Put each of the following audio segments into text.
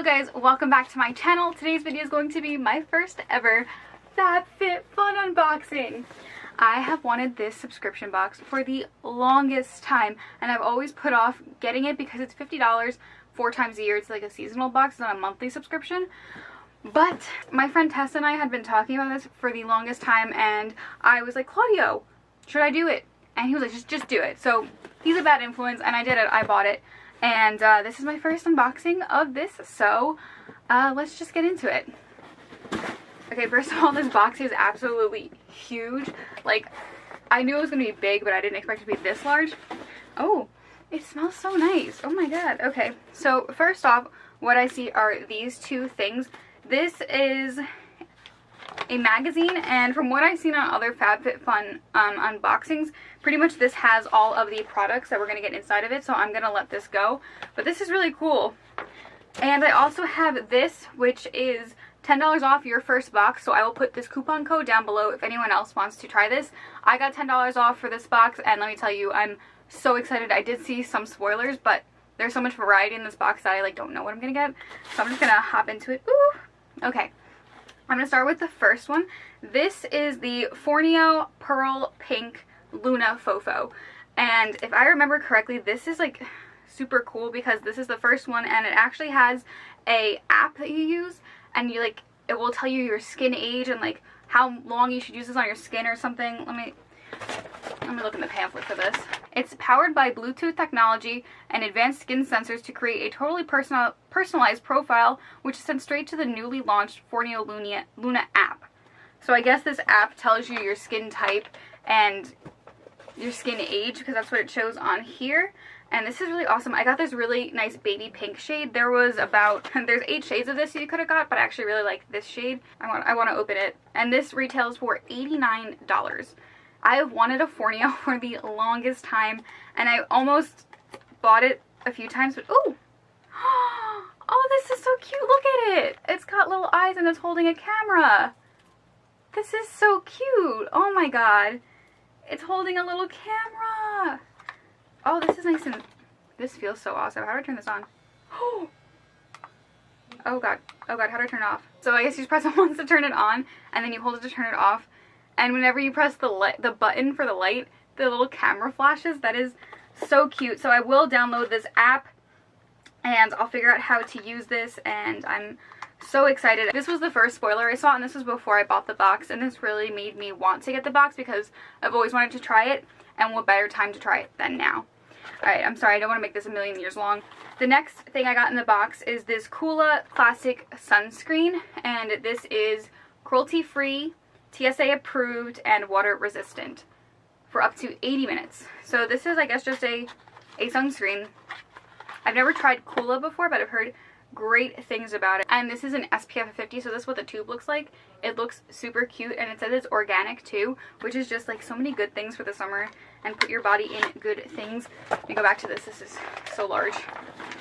Hello guys, welcome back to my channel. Today's video is going to be my first ever FabFitFun unboxing. I have wanted this subscription box for the longest time and I've always put off getting it because it's $50 4 times a year. It's like a seasonal box, not a monthly subscription. But my friend Tessa and I had been talking about this for the longest time and I was like, Claudio, should I do it? And he was like, just do it. So he's a bad influence and I did it. I bought it. And this is my first unboxing of this, so let's just get into it. Okay, first of all, this box is absolutely huge. Like, I knew it was going to be big, but I didn't expect it to be this large. Oh, it smells so nice. Oh my god. Okay, so first off, what I see are these two things. This is a magazine, and from what I've seen on other FabFitFun unboxings, pretty much this has all of the products that we're going to get inside of it, so I'm going to let this go. But this is really cool. And I also have this, which is $10 off your first box, so I will put this coupon code down below if anyone else wants to try this. I got $10 off for this box, and let me tell you, I'm so excited. I did see some spoilers, but there's so much variety in this box that I don't know what I'm going to get, so I'm just going to hop into it. Ooh! Okay. I'm going to start with the first one. This is the Forneo Pearl Pink Luna Fofo. And if I remember correctly, this is like super cool because this is the first one and it actually has a app that you use and you it will tell you your skin age and how long you should use this on your skin or something. Let me look in the pamphlet for this. It's powered by Bluetooth technology and advanced skin sensors to create a totally personalized profile, which is sent straight to the newly launched Forneo Luna app. So I guess this app tells you your skin type and your skin age because that's what it shows on here. And this is really awesome. I got this really nice baby pink shade. There's 8 shades of this you could have got, but I actually really like this shade. I want to open it. And this retails for $89. I have wanted a Forneo for the longest time, and I almost bought it a few times, but ooh! Oh, this is so cute! Look at it! It's got little eyes and it's holding a camera! This is so cute! Oh my god! It's holding a little camera! Oh, this is nice and... This feels so awesome. How do I turn this on? Oh god. Oh god, how do I turn it off? So I guess you just press it once to turn it on, and then you hold it to turn it off. And whenever you press the button for the light, the little camera flashes. That is so cute. So I will download this app and I'll figure out how to use this, and I'm so excited. This was the first spoiler I saw, and this was before I bought the box, and this really made me want to get the box because I've always wanted to try it, and what better time to try it than now. Alright, I'm sorry, I don't want to make this a million years long. The next thing I got in the box is this Coola Classic Sunscreen, and this is cruelty-free, TSA approved, and water resistant for up to 80 minutes. So this is, I guess, just a sunscreen. I've never tried Coola before, but I've heard great things about it. And this is an SPF 50, so this is what the tube looks like. It looks super cute, and it says it's organic too, which is just so many good things for the summer and put your body in good things. Let me go back to this. This is so large.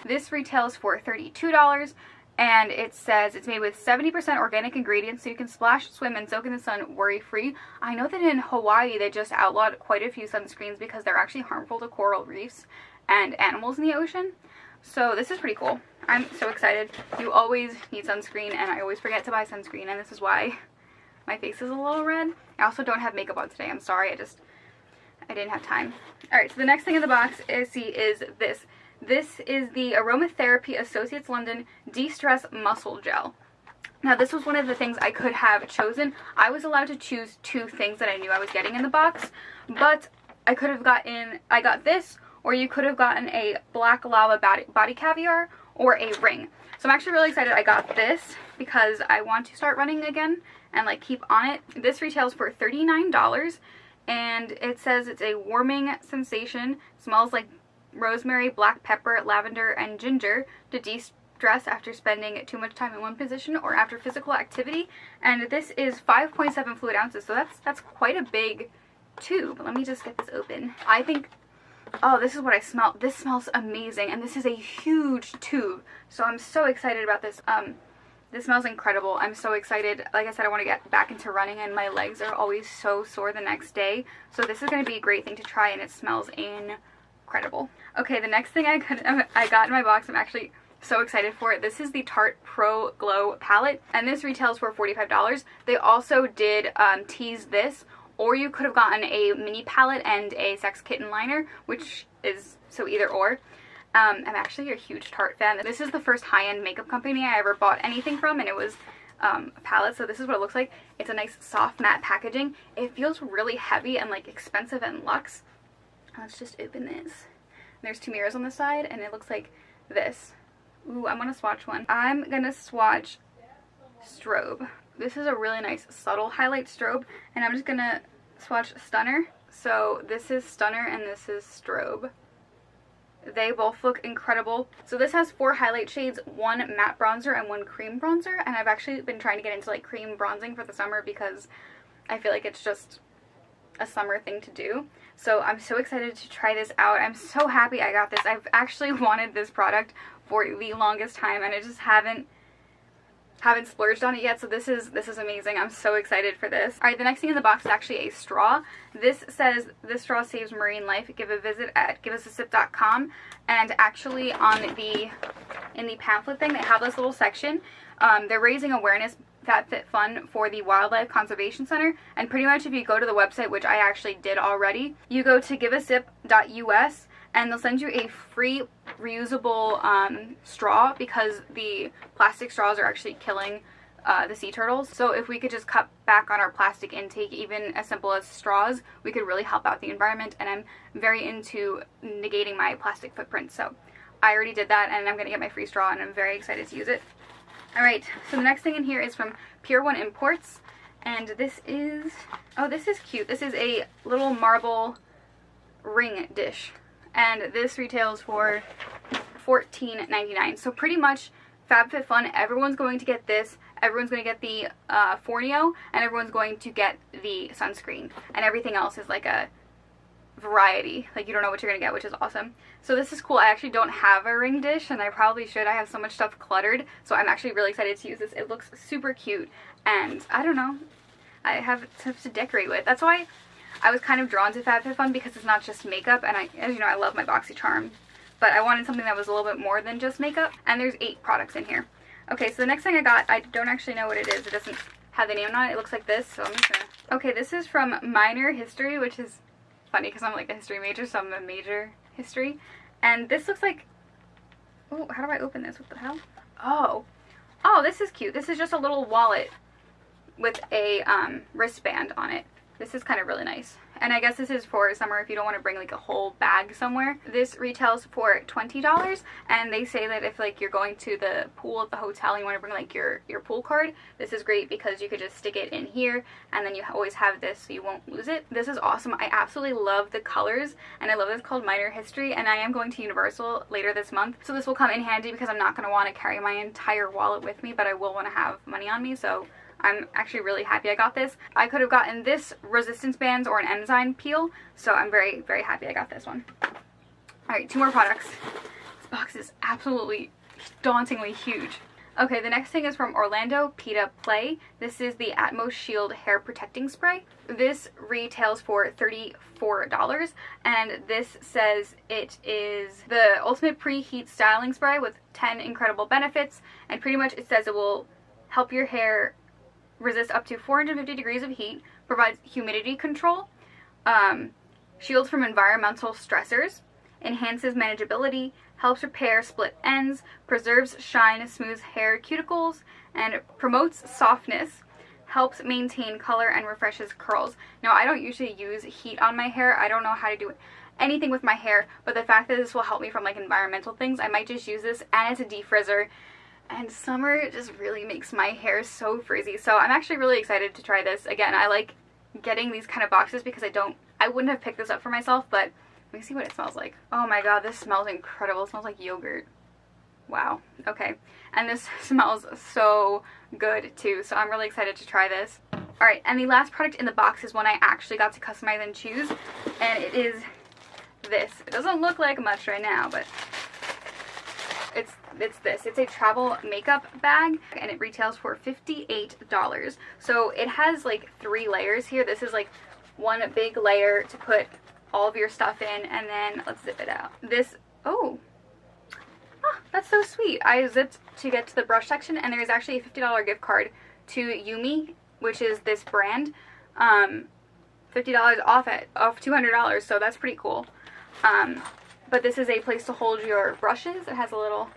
This retails for $32. And it says it's made with 70% organic ingredients, so you can splash, swim, and soak in the sun worry-free. I know that in Hawaii they just outlawed quite a few sunscreens because they're actually harmful to coral reefs and animals in the ocean. So this is pretty cool. I'm so excited. You always need sunscreen, and I always forget to buy sunscreen, and this is why my face is a little red. I also don't have makeup on today. I'm sorry. I didn't have time. Alright, so the next thing in the box I see is this. This is the Aromatherapy Associates London De-Stress Muscle Gel. Now this was one of the things I could have chosen. I was allowed to choose 2 things that I knew I was getting in the box, but I got this, or you could have gotten a Black Lava Body Caviar or a ring. So I'm actually really excited I got this because I want to start running again and keep on it. This retails for $39, and it says it's a warming sensation, smells like rosemary, black pepper, lavender, and ginger to de-stress after spending too much time in one position or after physical activity. And this is 5.7 fluid ounces, so that's quite a big tube. Let me just get this open. I think, oh, this is what I smell. This smells amazing, and this is a huge tube, so I'm so excited about this. This smells incredible. I'm so excited. Like I said, I want to get back into running, and my legs are always so sore the next day, so this is going to be a great thing to try, and it smells incredible. Okay, the next thing I got in my box, I'm actually So excited for it. This is the Tarte Pro Glow palette, and this retails for $45. They also did tease this, or you could have gotten a mini palette and a Sex Kitten liner, which is so either or. I'm actually a huge Tarte fan. This is the first high-end makeup company I ever bought anything from, and it was a palette. So this is what it looks like. It's a nice soft matte packaging. It feels really heavy and like expensive and luxe. Let's just open this. There's two mirrors on the side, and it looks like this. Ooh, I'm gonna swatch one. I'm gonna swatch Strobe. This is a really nice subtle highlight strobe, and I'm just gonna swatch Stunner. So this is Stunner and this is Strobe. They both look incredible. So this has 4 highlight shades, 1 matte bronzer and 1 cream bronzer, and I've actually been trying to get into like cream bronzing for the summer because I feel like it's just a summer thing to do. So I'm so excited to try this out. I'm so happy I got this. I've actually wanted this product for the longest time, and I just haven't splurged on it yet, so this is amazing. I'm so excited for this. Alright, the next thing in the box is actually a straw. This says, "This straw saves marine life. Give a visit at giveusasip.com." And actually in the pamphlet thing, they have this little section. They're raising awareness, FabFitFun, for the Wildlife Conservation Center, and pretty much if you go to the website, which I actually did already, you go to giveasip.us, and they'll send you a free reusable straw, because the plastic straws are actually killing the sea turtles. So if we could just cut back on our plastic intake, even as simple as straws, we could really help out the environment, and I'm very into negating my plastic footprint. So I already did that, and I'm going to get my free straw, and I'm very excited to use it. Alright, so the next thing in here is from Pier 1 Imports, and this is, oh, this is cute. This is a little marble ring dish, and this retails for $14.99. So pretty much FabFitFun, everyone's going to get this, everyone's going to get the Forneo, and everyone's going to get the sunscreen, and everything else is like a variety. Like, you don't know what you're going to get, which is awesome. So this is cool. I actually don't have a ring dish, and I probably should. I have so much stuff cluttered, so I'm actually really excited to use this. It looks super cute, and I don't know, I have stuff to decorate with. That's why I was kind of drawn to FabFitFun, because it's not just makeup, and as you know, I love my BoxyCharm, but I wanted something that was a little bit more than just makeup, and there's 8 products in here. Okay, so the next thing I got, I don't actually know what it is. It doesn't have the name on it. It looks like this, so I'm just gonna... Okay, this is from Minor History, which is funny because I'm like a history major, so I'm a major history. And this looks like... Oh, how do I open this? What the hell? Oh, this is cute. This is just a little wallet with a wristband on it. This is kind of really nice. And I guess this is for summer if you don't want to bring like a whole bag somewhere. This retails for $20, and they say that if like you're going to the pool at the hotel and you want to bring like your pool card, this is great because you could just stick it in here and then you always have this so you won't lose it. This is awesome. I absolutely love the colors, and I love this called Minor History, and I am going to Universal later this month, so this will come in handy because I'm not going to want to carry my entire wallet with me, but I will want to have money on me, so I'm actually really happy I got this. I could have gotten this resistance bands or an enzyme peel, so I'm very, very happy I got this one. Alright, 2 more products. This box is absolutely dauntingly huge. Okay, the next thing is from Orlando PETA Play. This is the Atmos Shield Hair Protecting Spray. This retails for $34, and this says it is the ultimate preheat styling spray with 10 incredible benefits, and pretty much it says it will help your hair resist up to 450 degrees of heat, provides humidity control, shields from environmental stressors, enhances manageability, helps repair split ends, preserves shine, smooths hair cuticles, and promotes softness, helps maintain color, and refreshes curls. Now, I don't usually use heat on my hair. I don't know how to do anything with my hair, but the fact that this will help me from like environmental things, I might just use this, and it's a defrizzer. And summer just really makes my hair so frizzy. So I'm actually really excited to try this. Again, I like getting these kind of boxes because I wouldn't have picked this up for myself, but let me see what it smells like. Oh my god, this smells incredible. It smells like yogurt. Wow. Okay. And this smells so good too. So I'm really excited to try this. Alright, and the last product in the box is one I actually got to customize and choose. And it is this. It doesn't look like much right now, but it's this. It's a travel makeup bag, and it retails for $58. So it has like 3 layers here. This is like one big layer to put all of your stuff in, and then let's zip it out. This, oh, Oh, that's so sweet. I zipped to get to the brush section, and there's actually a $50 gift card to Yumi, which is this brand. $50 off $200, so that's pretty cool. But this is a place to hold your brushes. It has a little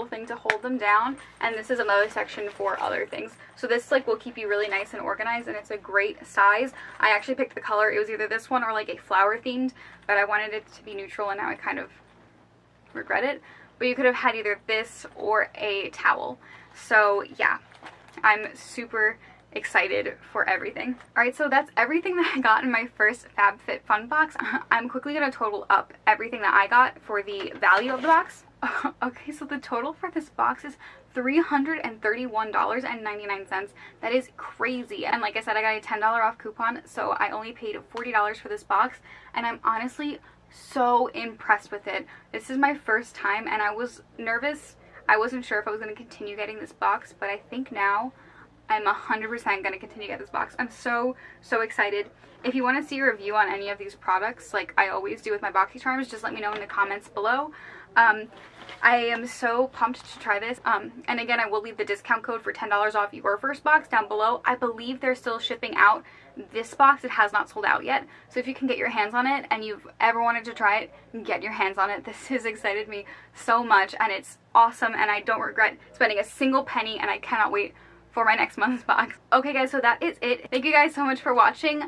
thing to hold them down, and this is another section for other things. So this like will keep you really nice and organized, and it's a great size. I actually picked the color. It was either this one or like a flower themed, but I wanted it to be neutral, and now I kind of regret it. But you could have had either this or a towel. So yeah, I'm super excited for everything. Alright, so that's everything that I got in my first FabFitFun box. I'm quickly going to total up everything that I got for the value of the box. Okay, so the total for this box is $331.99. That is crazy. And like I said, I got a $10 off coupon, so I only paid $40 for this box, and I'm honestly so impressed with it. This is my first time, and I was nervous. I wasn't sure if I was going to continue getting this box, but I think now I'm 100% going to continue to get this box. I'm so excited. If you want to see a review on any of these products, like I always do with my BoxyCharms, just let me know in the comments below. I am so pumped to try this. And again, I will leave the discount code for $10 off your first box down below. I believe they're still shipping out this box. It has not sold out yet. So if you can get your hands on it and you've ever wanted to try it, get your hands on it. This has excited me so much, and it's awesome, and I don't regret spending a single penny, and I cannot wait for my next month's box. Okay guys, so that is it. Thank you guys so much for watching.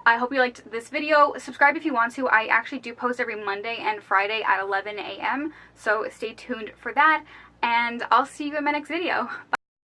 I hope you liked this video. Subscribe if you want to. I actually do post every Monday and Friday at 11 a.m. So stay tuned for that, and I'll see you in my next video. Bye.